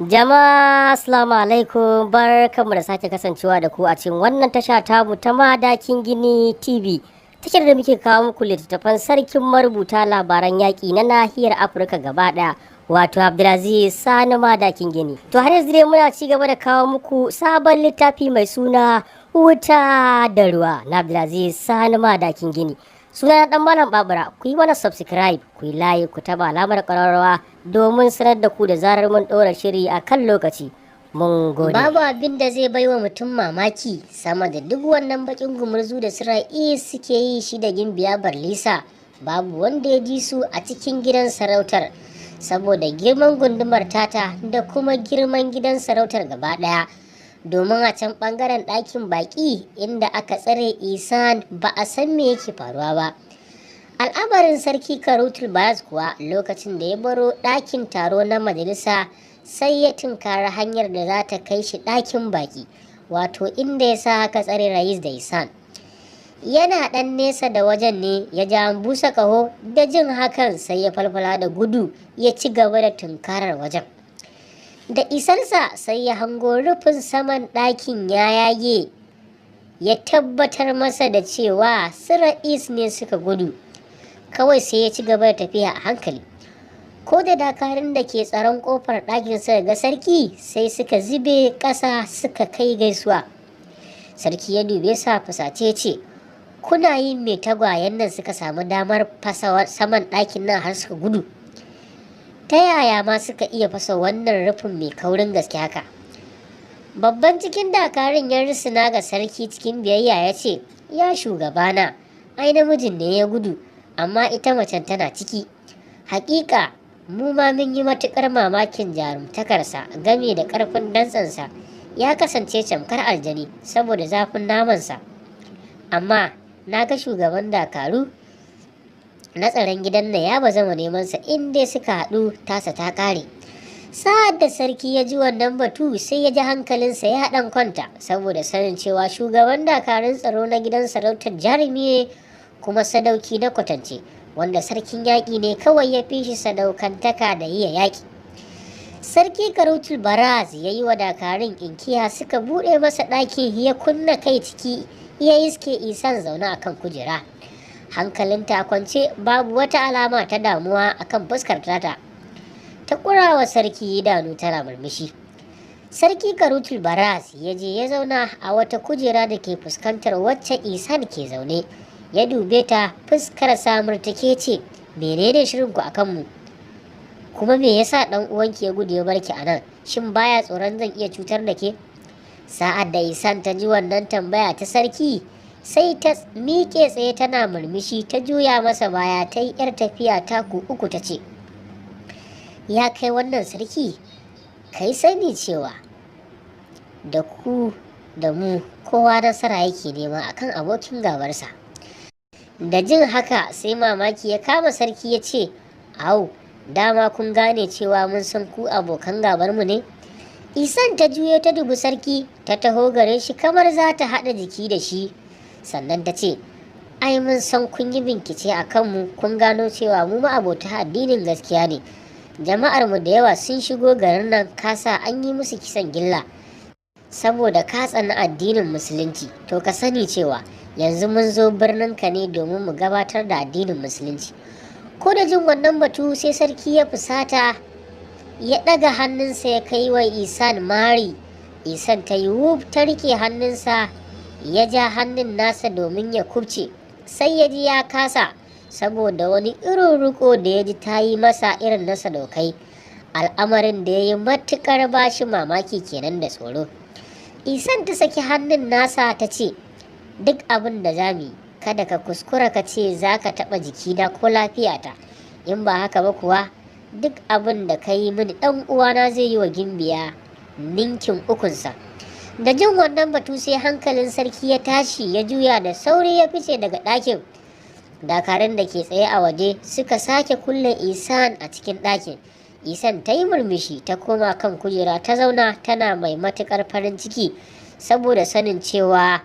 Jama'a assalamu alaikum barkanmu da sake kasancewa da ku a cikin wannan tasha tamu ta Madakin Gini TV. Tashar da muke kawo muku littattafan sarkin marubuta labaran yaƙi na nahiyar Afirka gaba ɗaya, wato Abdulaziz Sani Madakin Gini. To har yanzu dai muna ci gaba da kawo muku sabon littafi mai suna Wuta da Ruwa na Abdulaziz Sani Madakin Gini. Suna dan Malam Babura, ku yi mana subscribe, ku yi like, ku taba alamar ƙararrawa domin sanar da ku da zarar mun ɗora shiri a kan lokaci. Mun gode. Babu abin da zai baiwa mutum mamaki sama da duk wannan bakin gumurzu da Sira'i suke yi shi da Gimbiya Barlisa. Babu wanda ya ji su a cikin gidan sarautar saboda girman gundumar tata da kuma girman gidan sarautar gaba ɗaya. Domin a can ɓangaren ɗakin baƙi inda aka tsare Isan ba a san me yake faruwa ba. Al'amarin sarki Karutul Baraz kuwa lokacin da ya baro ɗakin taro na majalisa sai ya tunkari hanyar da za ta kai shi ɗakin baƙi, wato inda ya sa aka tsare Rais da Isan. Yana ɗan nesa da wajen ne ya ja an busa ƙaho, da jin hakan sai ya falfala da gudu ya ci gaba da tunkarar wajen. Da isarsa sai ya hango rufin saman ɗakin ya yage, ya tabbatar masa da cewa su Ra'is ne suka gudu. Kawai sai ya ci gaba da tafiya a hankali. Ko da dakarun da ke tsaron kofar ɗakin suka ga sarki sai suka zube ƙasa suka kai gaisuwa. Sarki ya dube sa fusace ce, kuna yin me tagwayen nan suka samu damar fasa saman ɗakin nan har suka gudu? Ta yaya ma suka iya fasa wannan rufin mai kaurin gaske haka? Babban cikin dakarun ya risina ga sarki cikin biyayya ya ce, ya shugabana, ai namijin ne ya gudu, amma ita macen tana ciki. Hakika mu ma mun yi matukar mamakin jarumtakarsa game da karfin dantsansa, ya kasance camkar aljani saboda zafin namansa. Amma na ga shugaban dakaru na tsaron gidan na ya bazama nemansa inda suka haɗu tasa ta ƙare. Sa'ad da sarki ya ji wannan batu sai ya ji hankalinsa ya ɗan kwanta saboda sanin cewa shugaban dakarun tsaro na gidan sarautar jarumi ne kuma sadauki na kwatance, wanda sarkin yaƙi ne kawai ya fi shi sadaukantaka da iya yaƙi. Sarki Karutul Baraz ya yi wa dakarun inkiya suka buɗe masa ɗaki ya kunna kai ciki ya iske Isan zaune akan kujera. Hankalinta kwance, babu wata alama ta damuwa akan fuskar tata. Ta kurawa sarki idanu tana murmushi. Sarki Karutul Baraz ya je ya zauna a wata kujera da ke fuskantar wacce Isan ke zaune. Ya dube ta, fuskar samurtake ce, menene shirinku a kanmu? Kuma me yasa dan uwanki ya gudu ya barki a nan? Shin baya tsoron zan iya cutar da ke? Sa'ad da Isan ta ji wannan tambaya ta sarki, sai ta miƙe tsaye tana murmushi, ta juya masa baya ta yi 'yar tafiya taku uku ta ce, ya kai wannan sarki, kai sani cewa da ku da mu kowa nasara yake nema akan abokin gabarsa. Da jin haka sai mamaki ya kama sarki ya ce, au, dama kun gane cewa mun san ku abokan gabarmu ne? Isan ta juyo ta dubi sarki, ta taho gare shi kamar za ta haɗa jiki da shi. Sannan ta ce, ai mun san kun yi bincike a kanmu, kun gano cewa mu ma'abota addinin gaskiya ne. Jama'ar mu da yawa sun shigo garin nan, kasa an yi musu kisan gilla saboda ka tsani addinin musulunci. To ka sani cewa yanzu mun zo birnin ka ne domin mu gabatar da addinin musulunci. Ko da jin wannan batu sai sarki ya fusata, ya ɗaga hannunsa ya kai wa Isan mari. Isan ta yi wuf ta rike hannunsa, ya ja hannun nasa domin ya kubce, sai ya ji ya kasa saboda wani irin riko da ya ji ta yi masa irin na sadaukai. Al'amarin da ya yi matuƙar bashi mamaki kenan da tsoro. Isan ta saki hannun nasa ta ce, duk abin da za mu yi, kada ka kuskura ka ce za ka taɓa jikina ko lafiyata, in ba haka ba kuwa duk abin da ka yi mini ɗan uwana zai yi wa Gimbiya ninkin ukunsa. Da jin wannan batu sai hankalin sarki ya tashi, ya juya da sauri ya fice daga ɗakin. Dakarun da ke tsaye a waje suka sake kulle Isan a cikin ɗakin. Isan ta yi murmushi, ta koma kan kujera ta zauna tana mai matuƙar farin ciki saboda sanin cewa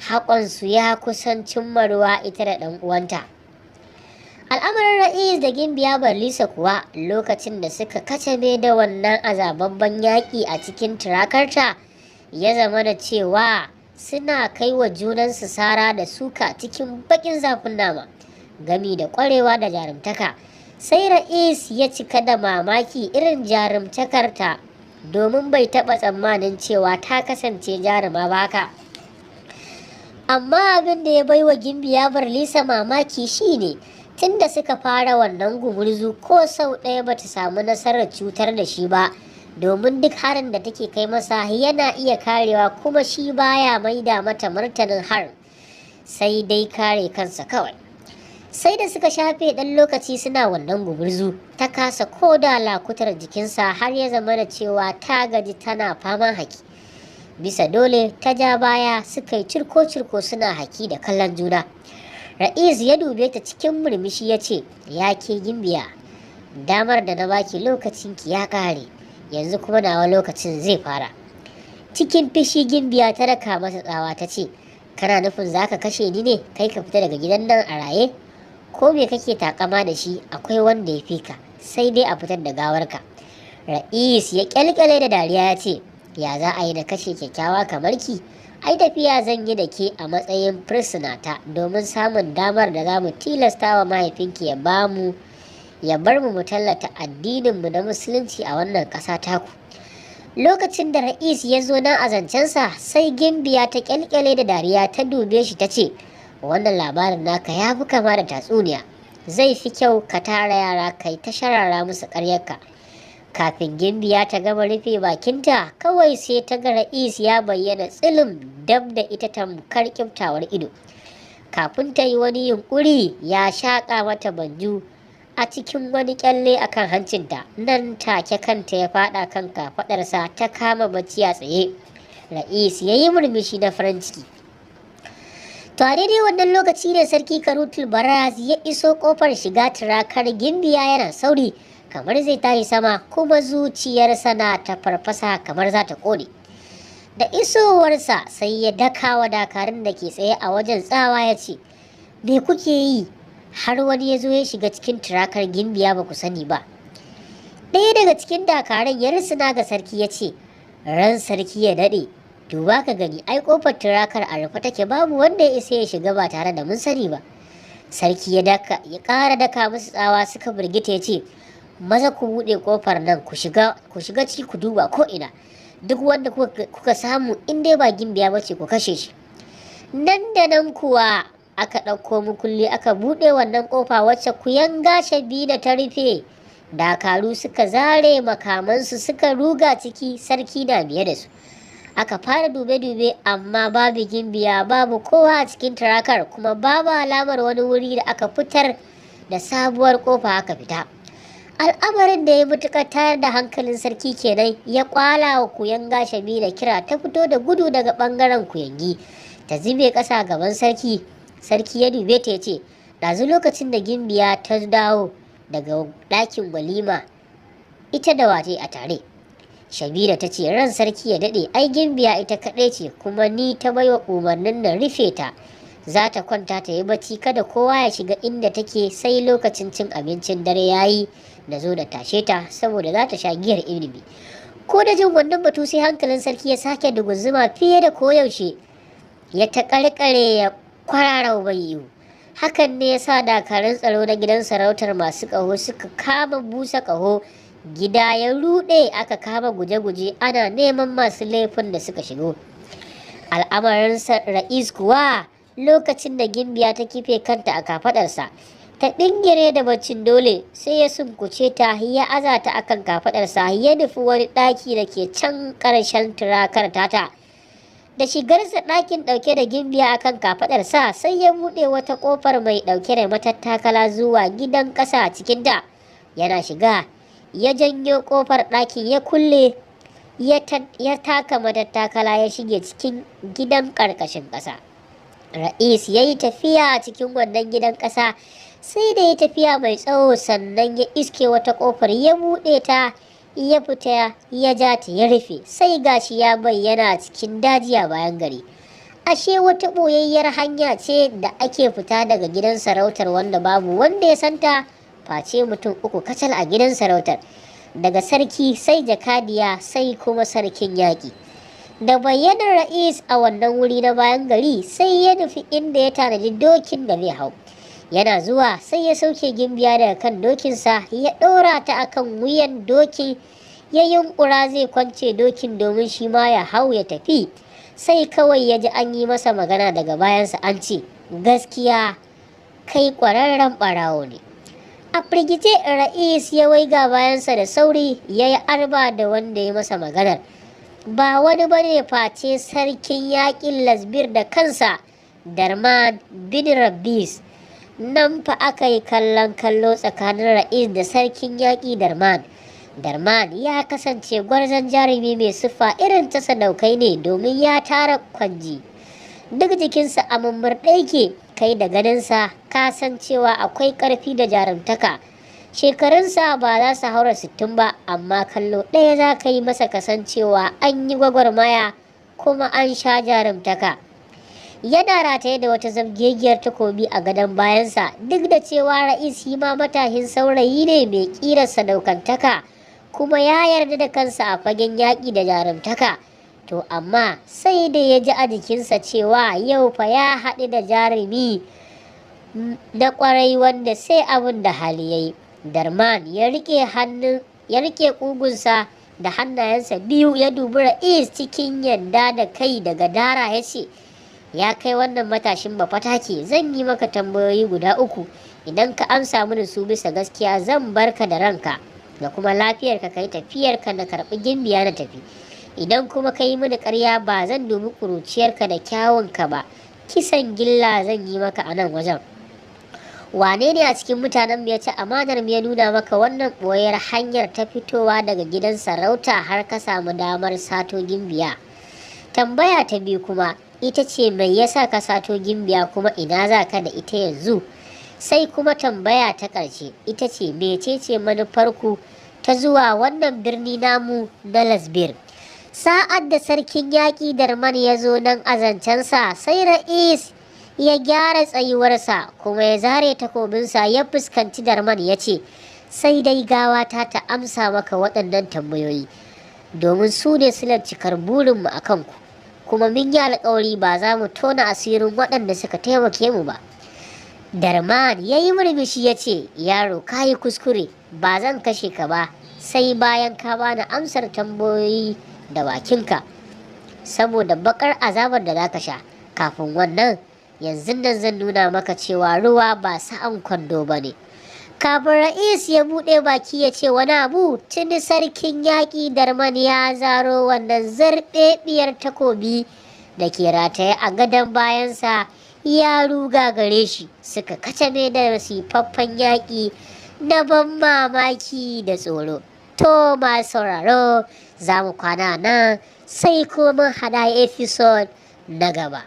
haƙonsu ya kusan cimma ruwa ita da ɗan uwanta. Al'amarin Ra'is da Gimbiya Barlisa kuwa lokacin da suka kacame da wannan azababban yaƙi a cikin turakarta ya zama da cewa suna kai wa junansu sara da suka cikin baƙin zafin nama gami da ƙwarewa da jarumtaka. Sai Ra'is ya cika da mamaki irin jarumtakarta domin bai taɓa tsammanin cewa ta kasance jaruma ba haka. Amma abin da ya baiwa Gimbiya Barlisa mamaki shine tunda suka fara wannan gumurzu ko sau ɗaya bata samu nasarar cutar da shi ba, domin duk harin da take kai masa yana iya karewa kuma shi baya maida mata martanin harin, sai dai kare kansa kawai. Sai da suka shafe ɗan lokaci suna wannan gumurzu ta kasa ko da lakutar jikinsa har ya zama da cewa ta gaji tana faman haki. Bisa dole ta ja baya suka yi cirko-cirko suna haki da kallon juna. Ra'is ya dube ta cikin murmushi ya ce, ya ke Gimbiya, damar da na baki lokacinki ya ƙare, yanzu kuma nawa lokacin zai fara. Cikin fishi Gimbiya ta raka masa tsawa ta ce, kana nufin za ka kashe ni ne kai ka fita daga gidan nan a raye? Ko me kake takama da shi akwai wanda ya fi ka, sai dai a fitar da gawarka. Ra'is ya kyalkyale da dariya ya ce, ya za a yi na kashe kyakkyawa kamar ki? Ai tafiya zan yi da ke a matsayin fursunata domin samun damar da za mu tilasta wa mahaifinki ya bar mu tallata addininmu na musulunci a wannan ƙasa taku. Lokacin da Ra'is ya zo nan a zancensa sai Gimbiya ta kyalkyale da dariya ta dube shi ta ce, wannan labarin naka ya fi kama da tatsuniya, zai fi kyau ka tara yara kai ta sharara musu ƙaryarka. Kafin Gimbiya ta gama rufe bakinta kawai sai ta ga Ra'is ya bayyana tsilim dab da ita tamkar kyaftawar ido. Kafin ta yi wani yunkuri ya shaƙa mata banju a cikin wani kyalle akan hancinta, nan take kanta ya faɗa kan kafaɗarsa ta kama bacci a tsaye. Ra'is ya yi murmushi na farin ciki. To a daidai wannan lokaci ne Sarki Karutul Baraz ya iso ƙofar shiga turakar Gimbiya yana sauri kamar zai tashi sama, kuma zuciyarsa na ta farfasa kamar za ta ƙone. Da isowarsa sai ya daka wa dakarun da ke tsaye a wajen tsawa ya ce, me kuke yi har wani ya zo ya shiga cikin turakar Gimbiya ba ku sani ba? Ɗaya daga cikin dakarun ya risina ga sarki ya ce, ran sarki ya daɗe, duba ka gani ai ƙofar turakar a rufe take, babu wanda ya isa ya shiga ba tare da mun sani ba. Sarki ya ƙara daka musu tsawa suka birgita ya ce, maza ku buɗe ƙofar nan ku shiga ciki ku duba ko ina, duk wanda kuka samu in dai ba Gimbiya bace ku kashe shi. Nan da nan kuwa aka ɗauko mukulli aka buɗe wannan ƙofa wacce kuyanga Shabina ta rufe. Dakaru suka zare makamansu suka ruga ciki, sarki na biye da su. Aka fara dube-dube amma babu Gimbiya, babu kowa a cikin tarakar, kuma babu alamar wani wuri da aka fitar da sabuwar ƙofa aka fita. Al'amarin da ya mutuƙar tayar da hankalin sarki kenan, ya kwala wa kuyanga Shabina kira ta fito da gudu daga ɓangaren kuyangi ta zube ƙasa gaban sarki. Sarki ya dube ta ya ce, ɗazu lokacin da Gimbiya ta dawo daga ɗakin walima ita da wate a tare. Shabina ta ce, ran sarki ya daɗe, ai Gimbiya ita kaɗai ce, kuma ni ta baiwa umarnin na rufe ta, za ta kwanta ta yi bacci kada kowa ya shiga inda take sai lokacin cin abincin dare ya yi da zo da tashe ta saboda za ta sha giyar ilimi. Ko da jin wannan batu sai hankalin sarki ya sake dugunzuma fiye da koyaushe, ya ta ƙarƙare ya kwarara bayu. Hakan ne ya sa dakarun tsaro na gidan sarautar masu ƙaho suka kama busa ƙaho, gida ya ruɗe, aka kama guje-guje ana neman masu laifin da suka shigo. Al'amarin Ra'is kuwa lokacin da Gimbiya ta kife kanta a kafaɗarsa ta ɗingire da baccin dole, sai ya sunkuce ta ya aza ta akan kafaɗarsa ya nufi wani ɗaki da ke can ƙarshen turakar tata. Da shigarsa ɗakin ɗauke da Gimbiya akan kafaɗarsa sai ya buɗe wata ƙofar mai ɗauke da matattakala zuwa gidan ƙasa a cikinta. Yana shiga ya janyo ƙofar ɗakin ya kulle, ya taka matattakala ya shige cikin gidan ƙarƙashin ƙasa. Ra'is ya yi tafiya a cikin wannan gidan ƙasa, sai da ya tafiya mai tsawo sannan ya iske wata ƙofar ya buɗe ta, ya fita ya ja ta ya rufe, sai gashi ya bayyana cikin daji a bayan gari. ashe wata ɓoyayyar hanya ce da ake fita daga gidan sarautar wanda babu wanda ya santa face mutum uku kacal a gidan sarautar, daga sarki sai jakadiya sai kuma sarkin yaƙi. Da bayyanar ra'is a wannan wuri na bayan gari sai ya nufi inda ya tanadi dokin da zai hau. Yana zuwa sai ya sauke gimbiya daga kan dokinsa ya ɗora ta akan wuyan dokin, ya yunƙura zai kwance dokin domin shi ma ya hau ya tafi, sai kawai ya ji an yi masa magana daga bayansa an ce, gaskiya kai ƙwararren ɓarawo ne. A firgice ra'is ya waiga bayansa da sauri ya yi arba da wanda ya masa maganar. Ba wani bane face sarkin yaƙin Lasbir da kansa, Darman bin Rabbis. Nan fa aka yi kallon kallo tsakanin ra'is da sarkin yaƙi Darman. Darman ya kasance gwarzon jarumi mai siffa irin ta sadaukai ne domin ya tara kwanji. Duk jikinsa a mummurɗe yake, kai da ganinsa ka san cewa akwai ƙarfi da jarumtaka. Shekarunsa ba za su haura 60 ba, amma kallo ɗaya za ka yi masa kasancewa an yi gwagwarmaya kuma an sha jarumtaka. Yana rataye da wata zabgegiyar takobi a gadon bayansa, duk da cewa ra'is shi ma matahin saurayi ne mai ƙirar sadaukantaka kuma ya yarda da kansa a fagen yaƙi da jarumtaka. To amma sai da ya ji a jikinsa cewa yau fa ya haɗu da jarumi na ƙwarai wanda sai abin da hali ya yi. Darman ya rike ƙugunsa da hannayensa biyu ya dubi ra'is cikin yadda da kai da gadara ya ce, ya kai wannan matashin bafatake, zan yi maka tambayoyi guda 3, idan ka amsa mini su bisa gaskiya zan barka da ranka da kuma lafiyarka kai tafiyarka na karɓi gimbiya na tafi. Idan kuma ka yi mini ƙarya ba zan dubi ƙuruciyarka da kyawunka ba, kisan gilla zan yi maka a nan wajen. Wane ne a cikin mutanen mu ya ci amanar mu ya nuna maka wannan ɓoyar hanyar ta fitowa daga gidan sarauta har ka samu damar sato gimbiya? Tambaya ta biyu kuma ita ce, mai yasa ka sato gimbiya kuma ina za ka da ita yanzu? Sai kuma tambaya ta ƙarshe ita ce, mecece manufarku ta zuwa wannan birni namu na Lasbir? Sa'ad da sarkin yaƙi Darman ya zo nan a zancensa, sai ra'is ya gyara tsayuwarsa kuma ya zare takobinsa ya fuskanci Darman ya ce, sai dai gawata ta amsa maka waɗannan tambayoyi, domin su ne silar cikar burinmu a kanku, kuma mun yi alƙawari ba za mu tona asirin waɗanda suka taimake mu ba. Darman ya yi murmushi ya ce, yaro ka yi kuskure, ba zan kashe ka ba sai bayan ka bani amsar tambayoyi da bakinka, saboda bakar azabar da za ka sha. Kafin wannan, yanzu nan zan nuna maka cewa ruwa ba sa'an kwando ba ne. Kafin ra'is ya buɗe baki ya ce wani abu, tuni sarkin yaƙi Darman ya zaro wannan zarɓeɓiyar takobi da ke rataye a gadon bayansa ya ruga gare shi, suka kacame da masifaffen yaƙi na ban mamaki da tsoro. To ma sauraro, za mu kwana nan sai kuma mun haɗa episode na gaba.